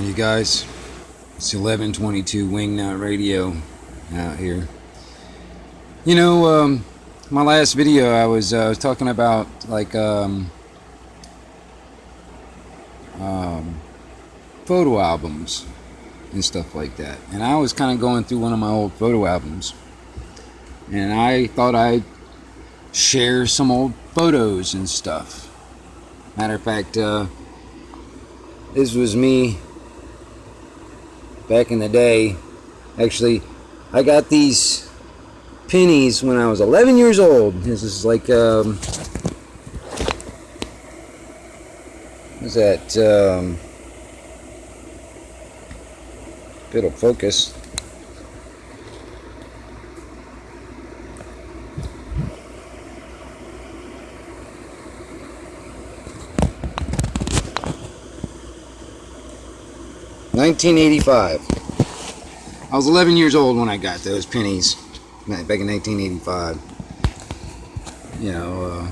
You guys, it's 11:22 Wingnut Radio out here. My last video I was talking about um, photo albums and stuff like that, and I was kind of going through one of my old photo albums, and I thought I'd share some old photos and stuff. Matter of fact, this was me back in the day. Actually, I got these pennies when I was 11 years old. This is like, what's that? Bit of focus. $1985. I was 11 years old when I got those pennies back in 1985. You know,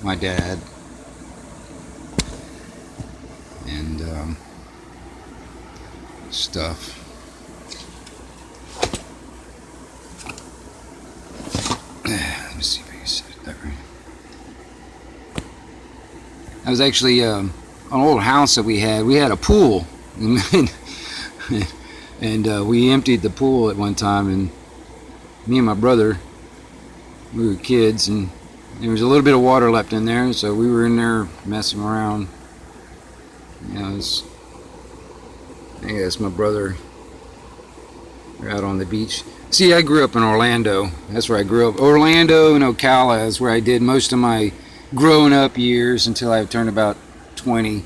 my dad and stuff. Let me see if I can set it that right. That was actually an old house that we had. We had a pool, and we emptied the pool at one time. And me and my brother, we were kids, and there was a little bit of water left in there, so we were in there messing around. I think that's my brother. We're out on the beach. See, I grew up in Orlando. That's where I grew up. Orlando and Ocala is where I did most of my growing up years until I turned about 20.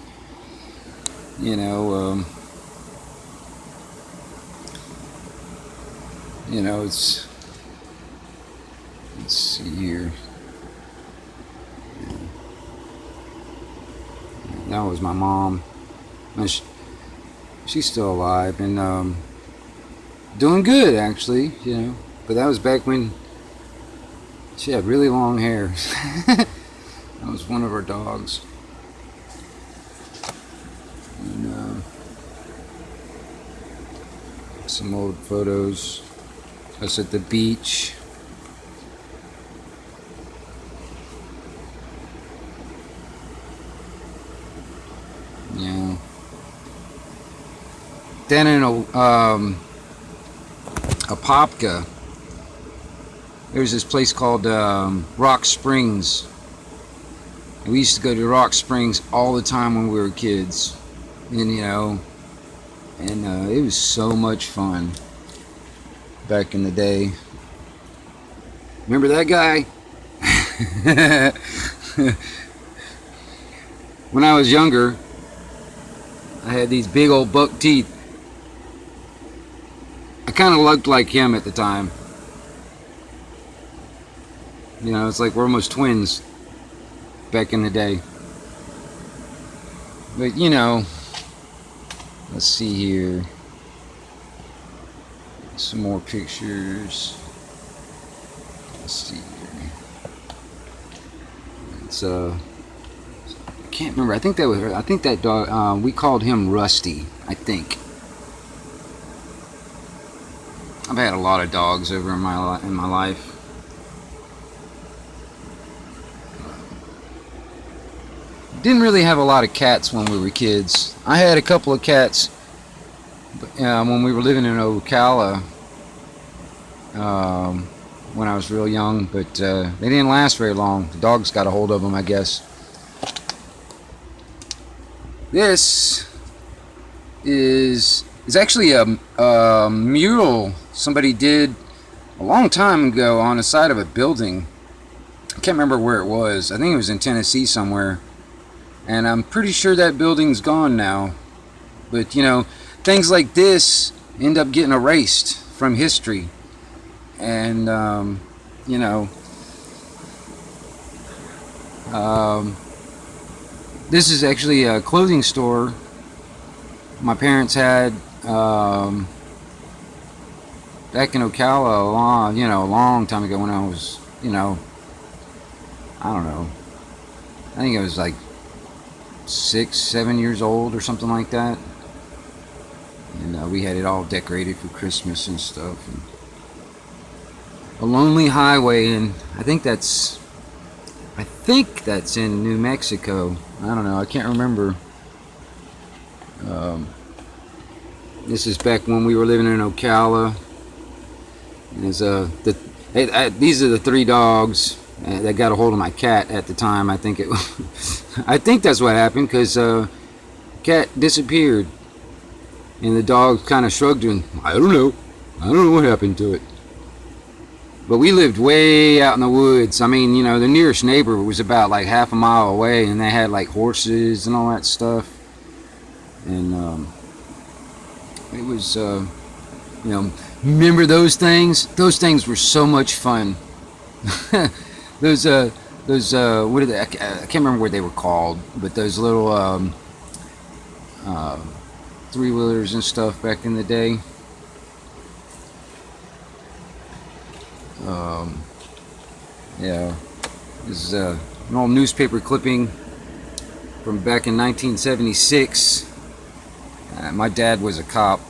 Let's see here. That was my mom. She's still alive and doing good, actually. But that was back when she had really long hair. That was one of our dogs. And some old photos. Us at the beach. Then in Apopka, there's this place called Rock Springs. We used to go to Rock Springs all the time when we were kids, and it was so much fun back in the day. Remember that guy? When I was younger, I had these big old buck teeth. I kind of looked like him at the time. It's like we're almost twins back in the day. But let's see here. Some more pictures. Let's see here. It's I can't remember. I think that dog. We called him Rusty. I think. I've had a lot of dogs over in my life. Didn't really have a lot of cats when we were kids. I had a couple of cats when we were living in Ocala when I was real young, but they didn't last very long. The dogs got a hold of them, I guess. This is actually a mural somebody did a long time ago on the side of a building. I can't remember where it was. I think it was in Tennessee somewhere. And I'm pretty sure that building's gone now. But, things like this end up getting erased from history. And, this is actually a clothing store my parents had back in Ocala a long time ago when I was, I don't know. I think I was like 6, 7 years old or something like that. And we had it all decorated for Christmas and stuff. And a lonely highway, and I think that's in New Mexico. I don't know. I can't remember. This is back when we were living in Ocala. These are the three dogs that got a hold of my cat at the time. I think I think that's what happened, because cat disappeared, and the dog kind of shrugged and I don't know what happened to it. But we lived way out in the woods. I mean, the nearest neighbor was about like half a mile away, and they had like horses and all that stuff. And it was, remember those things? Those things were so much fun. those, what are they? I can't remember what they were called, but those little three-wheelers and stuff back in the day. Yeah, this is an old newspaper clipping from back in 1976. My dad was a cop.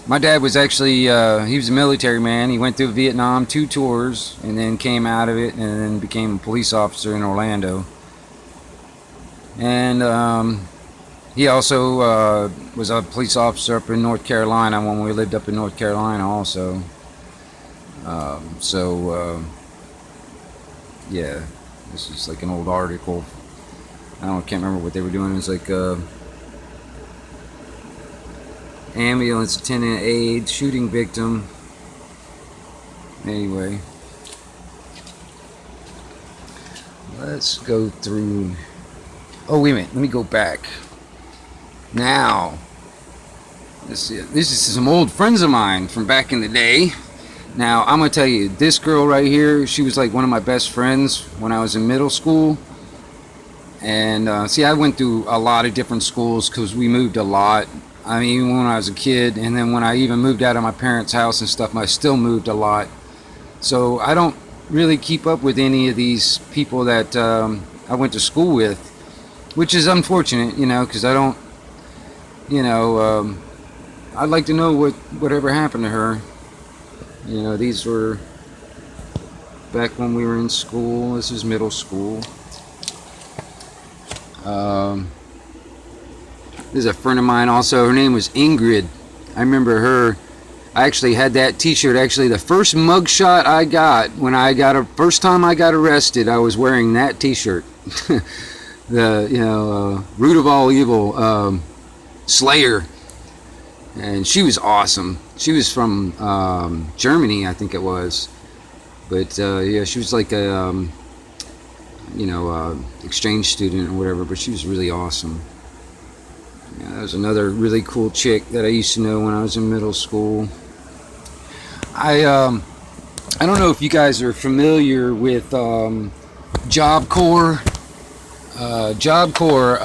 My dad was actually, he was a military man. He went through Vietnam 2 tours and then came out of it and then became a police officer in Orlando. And he also was a police officer up in North Carolina when we lived up in North Carolina also. Yeah, this is like an old article. Can't remember what they were doing. It was like ambulance attendant aid, shooting victim. Anyway, let's go through. Oh, wait a minute. Let me go back. Now, this is some old friends of mine from back in the day. Now, I'm going to tell you, this girl right here, she was like one of my best friends when I was in middle school. And see, I went through a lot of different schools because we moved a lot. I mean, even when I was a kid, and then when I even moved out of my parents' house and stuff, I still moved a lot. So I don't really keep up with any of these people that I went to school with, which is unfortunate, because I don't, I'd like to know whatever happened to her. These were back when we were in school. This is middle school. This is a friend of mine also. Her name was Ingrid. I remember her. I actually had that t-shirt. Actually, the first mugshot I got when first time I got arrested, I was wearing that t-shirt. The root of all evil, Slayer. And she was awesome. She was from Germany, I think it was. But yeah, she was like a exchange student or whatever. But she was really awesome. Yeah, that was another really cool chick that I used to know when I was in middle school. I don't know if you guys are familiar with Job Corps. Job Corps.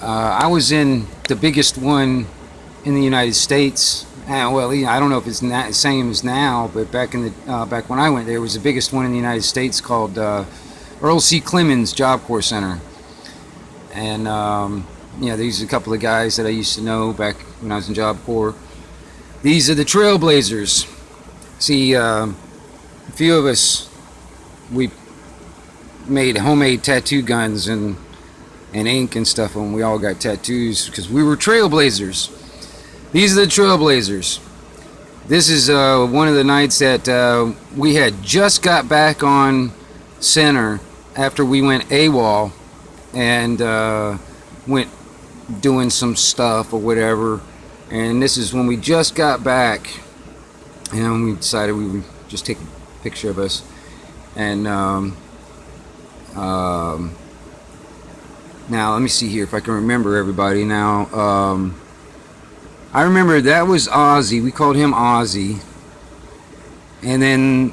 I was in the biggest one in the United States. Well, I don't know if it's the same as now, but back when I went there, was the biggest one in the United States called Earl C. Clemens Job Corps Center. And these are a couple of guys that I used to know back when I was in Job Corps. These are the Trailblazers. See, a few of us, we made homemade tattoo guns and ink and stuff, and we all got tattoos because we were Trailblazers. These are the Trailblazers. This is one of the nights that we had just got back on center after we went AWOL and went doing some stuff or whatever. And this is when we just got back, and we decided we would just take a picture of us. And now let me see here if I can remember everybody. Now I remember that was Ozzy. We called him Ozzy. And then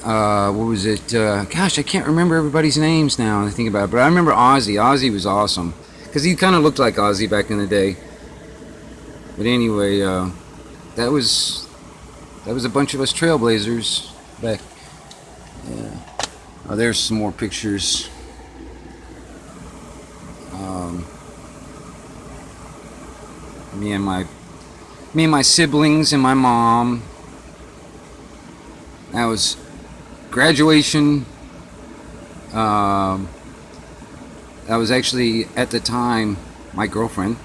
what was it? Gosh, I can't remember everybody's names now. I think about it, but I remember Ozzy. Ozzy was awesome because he kind of looked like Ozzy back in the day. But anyway, that was a bunch of us Trailblazers Yeah. Oh, there's some more pictures. Um, me and my siblings and my mom. That was graduation. That was actually at the time my girlfriend.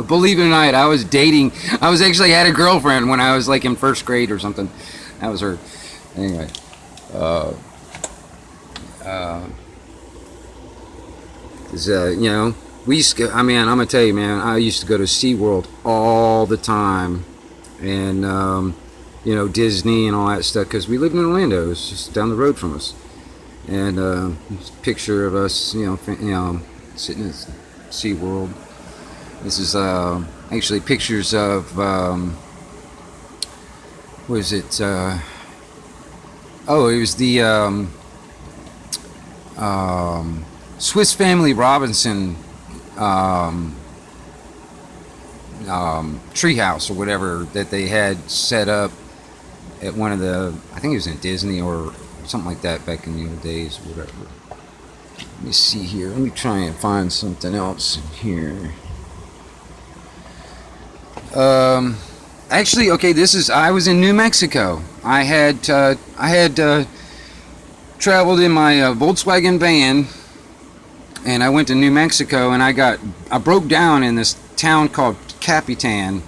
Believe it or not, I was dating. I was actually had a girlfriend when I was like in first grade or something. That was her. Anyway. Uh, uh, you know, we used to go, I mean, I'm gonna tell you, man, I used to go to SeaWorld all the time, and you know, Disney and all that stuff, because we lived in Orlando. It was just down the road from us. And picture of us, you know, sitting at SeaWorld. This is actually pictures of what is it? Oh, it was the Swiss Family Robinson treehouse or whatever that they had set up at one of the, I think it was in Disney or something like that back in the old days or whatever. Let me see here. Let me try and find something else here. Actually, okay, I was in New Mexico. I had traveled in my Volkswagen van, and I went to New Mexico, and I broke down in this town called Capitan,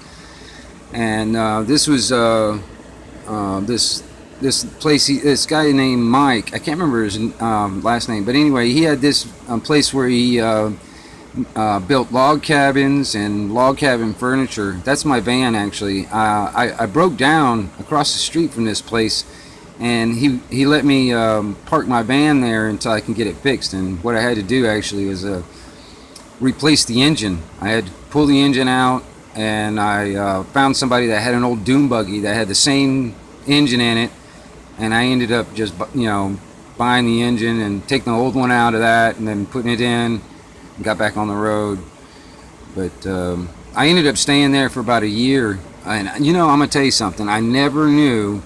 and this was this place. This guy named Mike. I can't remember his last name, but anyway, he had this place where he built log cabins and log cabin furniture. That's my van, actually. I broke down across the street from this place, and he let me park my van there until I can get it fixed. And what I had to do actually was replace the engine. I had to pull the engine out, and I found somebody that had an old dune buggy that had the same engine in it, and I ended up just, you know, buying the engine and taking the old one out of that and then putting it in and got back on the road. But I ended up staying there for about a year, and you know, I'm gonna tell you something. I never knew,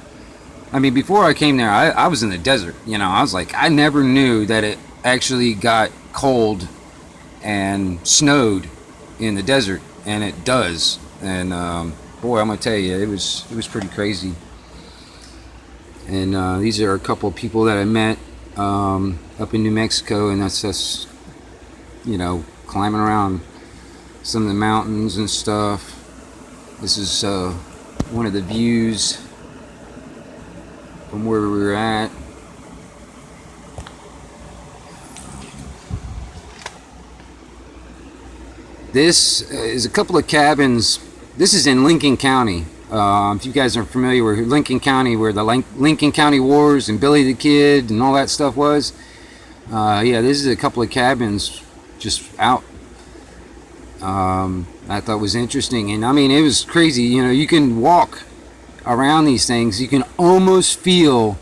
I mean, before I came there, I was in the desert, you know. I was like, I never knew that it actually got cold and snowed in the desert, and it does. And boy, I'm gonna tell you, it was pretty crazy. And these are a couple of people that I met up in New Mexico, and that's us, you know, climbing around some of the mountains and stuff. This is one of the views from where we were at. This is a couple of cabins. This is in Lincoln County. If you guys are familiar with Lincoln County, where the Lincoln County Wars and Billy the Kid and all that stuff was, yeah, this is a couple of cabins just out. I thought was interesting, and I mean, it was crazy. You know, you can walk around these things. You can almost feel,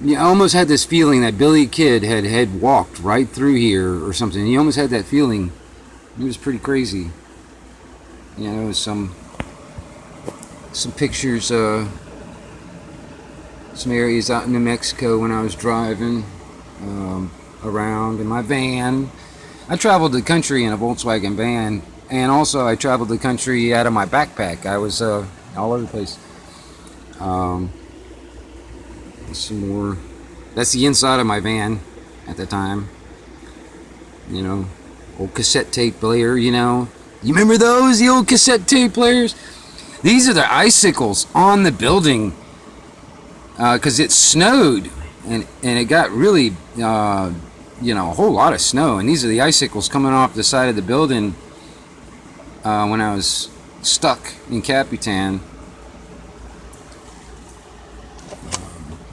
you almost had this feeling that Billy the Kid had walked right through here or something. You almost had that feeling. It was pretty crazy. You know, some pictures, some areas out in New Mexico when I was driving around in my van. I traveled the country in a Volkswagen van, and also I traveled the country out of my backpack. I was all over the place. Some more. That's the inside of my van at the time. You know, old cassette tape player. You know, you remember those? The old cassette tape players. These are the icicles on the building because it snowed, and it got really, you know, a whole lot of snow. And these are the icicles coming off the side of the building when I was stuck in Capitan.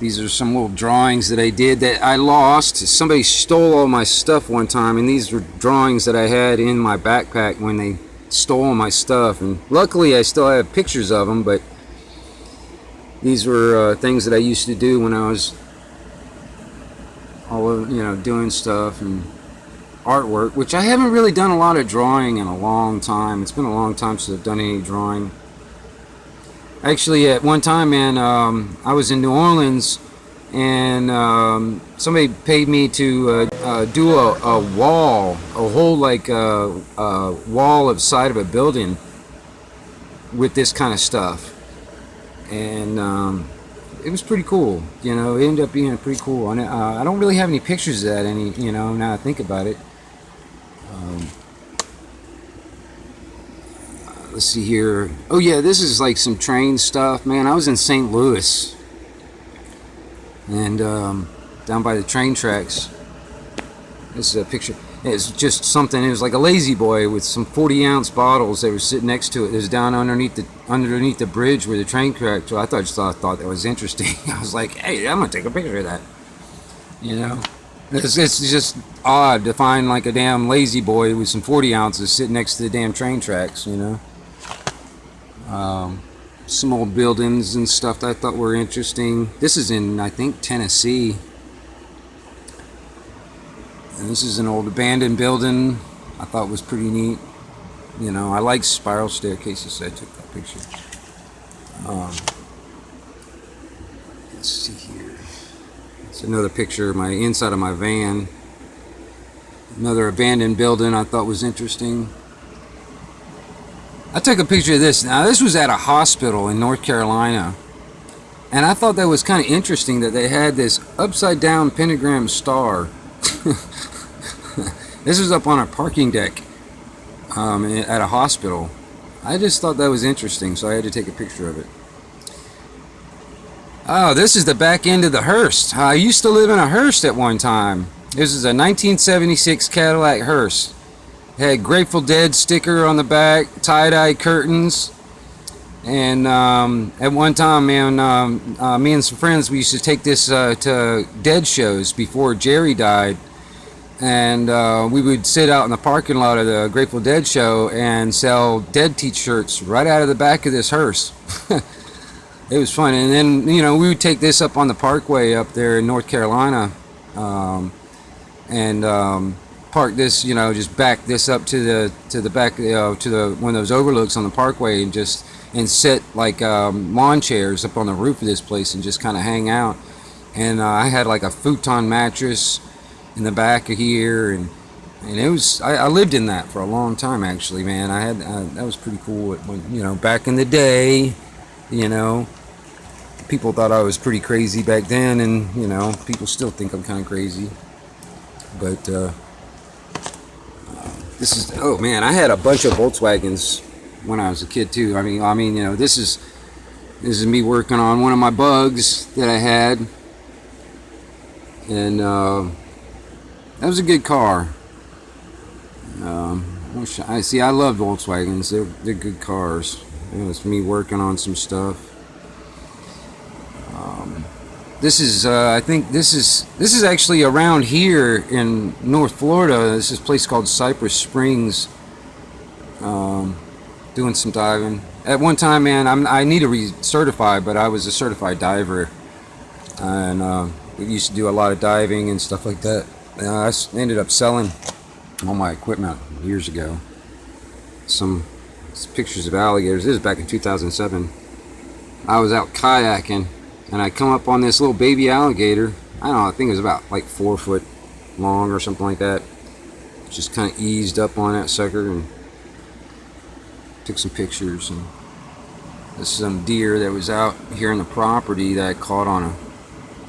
These are some little drawings that I did that I lost. Somebody stole all my stuff one time, and these were drawings that I had in my backpack when they stole all my stuff. And luckily I still have pictures of them, but these were things that I used to do when I was all over, you know, doing stuff and artwork, which I haven't really done a lot of drawing in a long time. It's been a long time since I've done any drawing. Actually, at one time, man, I was in New Orleans, and somebody paid me to do a wall, a whole like wall of side of a building with this kind of stuff, and it was pretty cool. You know, it ended up being pretty cool. And I don't really have any pictures of that. You know, now I think about it. Let's see here. Oh yeah, this is like some train stuff, man. I was in St. Louis, and down by the train tracks. This is a picture. It's just something. It was like a lazy boy with some 40-ounce bottles. They were sitting next to it. It was down underneath the bridge where the train track. So I thought that was interesting. I was like, hey, I'm gonna take a picture of that. You know, it's just odd to find like a damn lazy boy with some 40 ounces sitting next to the damn train tracks. You know. Some old buildings and stuff that I thought were interesting. This is in, I think, Tennessee. And this is an old abandoned building I thought was pretty neat. You know, I like spiral staircases, so I took that picture. Let's see here. It's another picture of my inside of my van. Another abandoned building I thought was interesting. I took a picture of this. Now, this was at a hospital in North Carolina. And I thought that was kind of interesting that they had this upside down pentagram star. This was up on a parking deck at a hospital. I just thought that was interesting, so I had to take a picture of it. Oh, this is the back end of the hearse. I used to live in a hearse at one time. This is a 1976 Cadillac hearse. It had Grateful Dead sticker on the back, tie-dye curtains. And at one time, man, me and some friends, we used to take this to Dead shows before Jerry died. And we would sit out in the parking lot of the Grateful Dead show and sell Dead t-shirts right out of the back of this hearse. It was fun. And then, you know, we would take this up on the parkway up there in North Carolina and park this, you know, just back this up to the back, to the one of those overlooks on the parkway, and sit like lawn chairs up on the roof of this place and just kind of hang out. And I had like a futon mattress in the back of here, and it was, I lived in that for a long time actually, man. I had that was pretty cool. You know, back in the day, you know, people thought I was pretty crazy back then, and you know, people still think I'm kind of crazy. But this is, oh man, I had a bunch of Volkswagens when I was a kid too. I mean, you know, this is me working on one of my bugs that I had, and that was a good car. I love Volkswagens. They're good cars. It was me working on some stuff. This is I think this is actually around here in North Florida. This is a place called Cypress Springs. Doing some diving. At one time, man, I need to recertify, but I was a certified diver, and we used to do a lot of diving and stuff like that. I ended up selling all my equipment years ago. Some pictures of alligators. This is back in 2007. I was out kayaking, and I come up on this little baby alligator. I don't know, I think it was about like 4 foot long or something like that. Just kind of eased up on that sucker and took some pictures. And this is some deer that was out here on the property that I caught on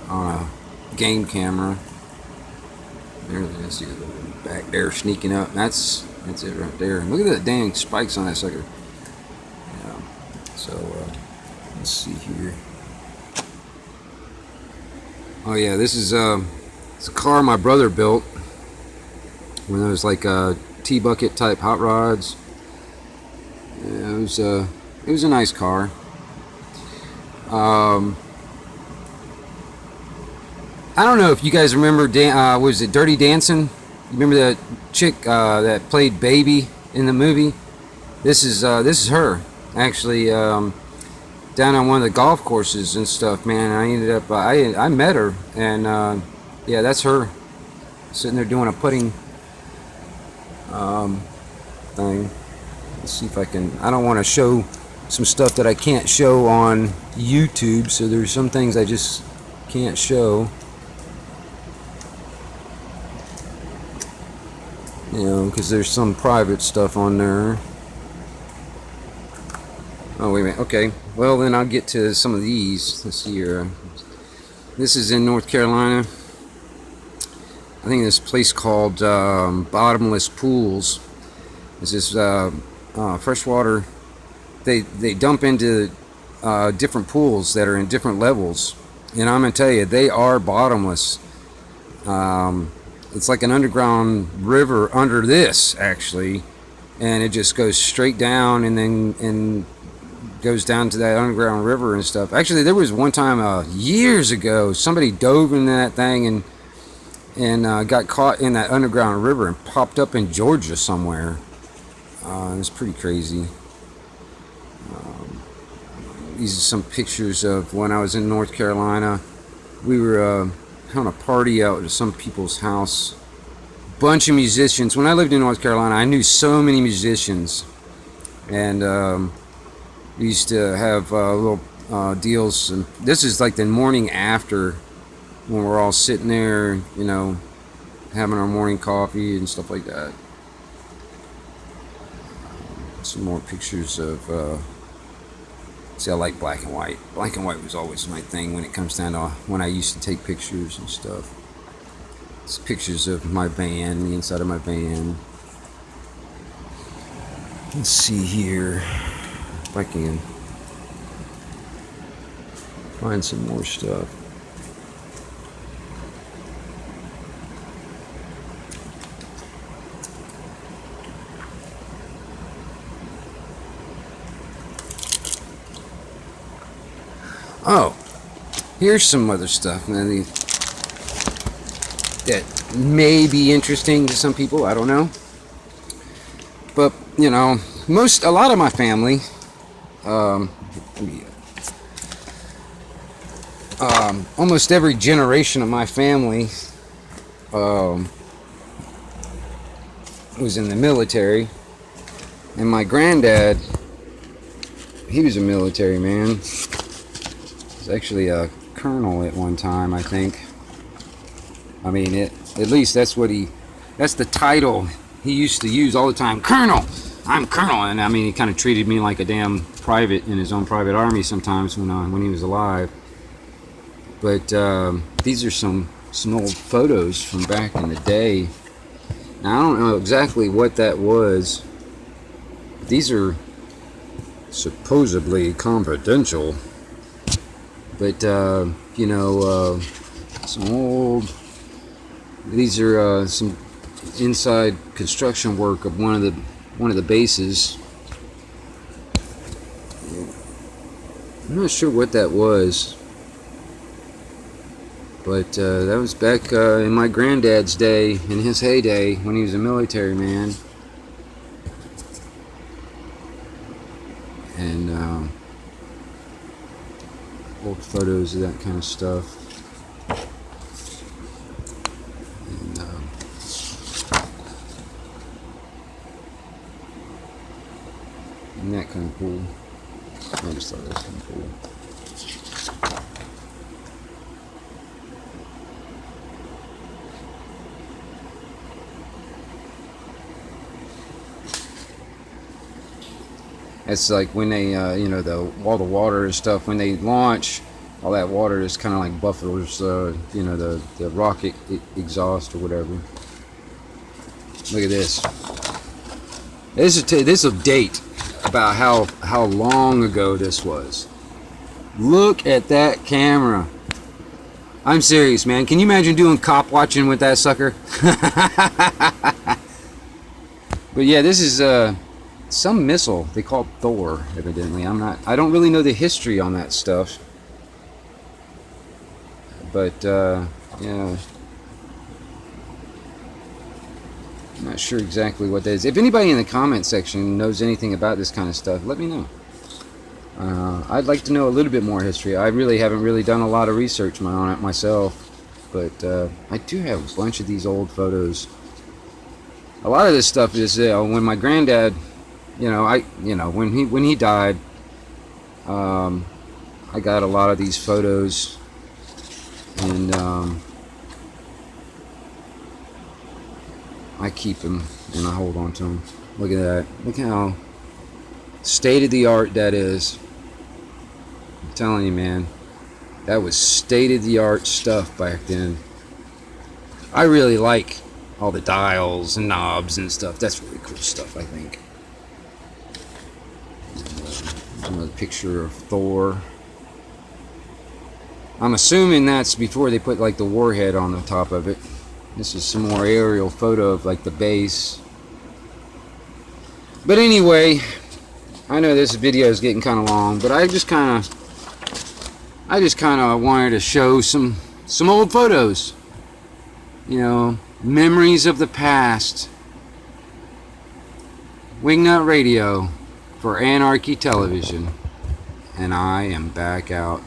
a game camera. There it is, back there sneaking up. That's it right there. Look at the dang spikes on that sucker. Yeah. So let's see here. Oh yeah, this is it's a car my brother built when there was like T-bucket type hot rods. Yeah, it was a nice car. I don't know if you guys remember, was it Dirty Dancing? You remember that chick that played Baby in the movie? This is her, actually, down on one of the golf courses and stuff, man. I ended up, I met her, and yeah, that's her, sitting there doing a putting thing. Let's see if I can, I don't want to show some stuff that I can't show on YouTube, so there's some things I just can't show. You know, because there's some private stuff on there. Oh, wait a minute. Okay. Well, then I'll get to some of these. Let's see here. This is in North Carolina. I think this place called Bottomless Pools. This is freshwater. They dump into different pools that are in different levels. And I'm going to tell you, they are bottomless. It's like an underground river under this, actually. And it just goes straight down and then goes down to that underground river and stuff. Actually, there was one time years ago, somebody dove in that thing and got caught in that underground river and popped up in Georgia somewhere. It was pretty crazy. These are some pictures of when I was in North Carolina. We were on a party out at some people's house. Bunch of musicians. When I lived in North Carolina, I knew so many musicians. And we used to have little deals. And this is like the morning after, when we're all sitting there, you know, having our morning coffee and stuff like that. Some more pictures of see, I like black and white. Black and white was always my thing when it comes down to when I used to take pictures and stuff. It's pictures of my van, the inside of my van. Let's see here if I can find some more stuff. Oh, here's some other stuff that may be interesting to some people. I don't know, but you know, a lot of my family, almost every generation of my family, was in the military, and my granddad, he was a military man. He was actually a colonel at one time, I think. I mean, at least that's the title he used to use all the time. Colonel! I'm Colonel! And I mean, he kind of treated me like a damn private in his own private army sometimes when he was alive. But these are some old photos from back in the day. Now, I don't know exactly what that was. These are supposedly confidential. But, you know, some old... These are some inside construction work of one of the bases. I'm not sure what that was, but that was back in my granddad's day, in his heyday, when he was a military man. And old photos of that kind of stuff. Isn't that kind of cool? I just thought that was kind of cool. It's like when they, you know, all the water and stuff, when they launch, all that water is kind of like buffers, you know, the rocket exhaust or whatever. Look at this. This is a date about how long ago this was. Look at that camera. I'm serious, man. Can you imagine doing cop watching with that sucker? But yeah, this is some missile they call it Thor, evidently. I don't really know the history on that stuff. But yeah, I'm not sure exactly what that is. If anybody in the comment section knows anything about this kind of stuff, let me know. I'd like to know a little bit more history. I really haven't done a lot of research on it myself, but I do have a bunch of these old photos. A lot of this stuff is when my granddad, when he died, I got a lot of these photos and I keep them and I hold on to them. Look at that. Look how state of the art that is. I'm telling you, man, that was state of the art stuff back then. I really like all the dials and knobs and stuff. That's really cool stuff, I think. Another picture of Thor. I'm assuming that's before they put like the warhead on the top of it. This is some more aerial photo of like the base. But anyway, I know this video is getting kind of long, but I just kind of wanted to show some old photos. You know, memories of the past. Wingnut Radio for Anarchy Television. And I am back out.